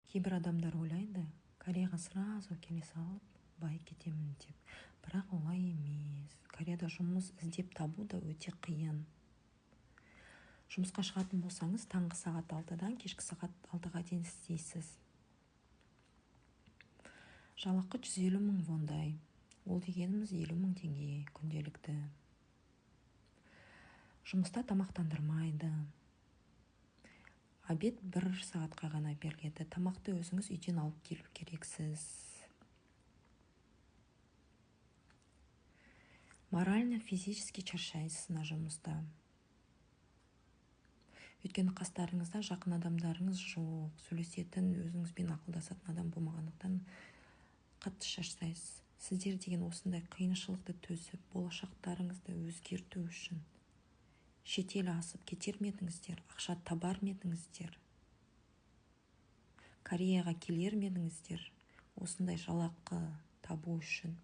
Кейбір адамдар ойлайды, Кореяға сразу келе салып, бай кетемін деп. Бірақ олай емес. Кореяда жұмыс іздеп табу да өте қиын. Жұмысқа шығатын болсаңыз, таңғы сағат 6-дан кешкі сағат 6-ға дейін істейсіз. Жалақы 150 мың вондай. Ол дегеніміз 50 мың теңге күнделікті. Жұмыста тамақтандырмайды. Обед 1 сағатқа ғана беріледі. Тамақты өзіңіз үйден алып келу керексіз. Морально, физически шаршайсыз жұмыста. Өйткені қастарыңызда жақын адамдарыңыз жоқ, сөйлесетін, өзіңізбен ақылдасатын адам болмағандықтан қатты шаршайсыз. Сіздер деген осындай қиыншылықты төзіп, болашақтарыңызды өзгерту үшін шетел асып кетер медіңіздер, ақша табар медіңіздер, Кореяға келер медіңіздер, осындай жалақы табу үшін.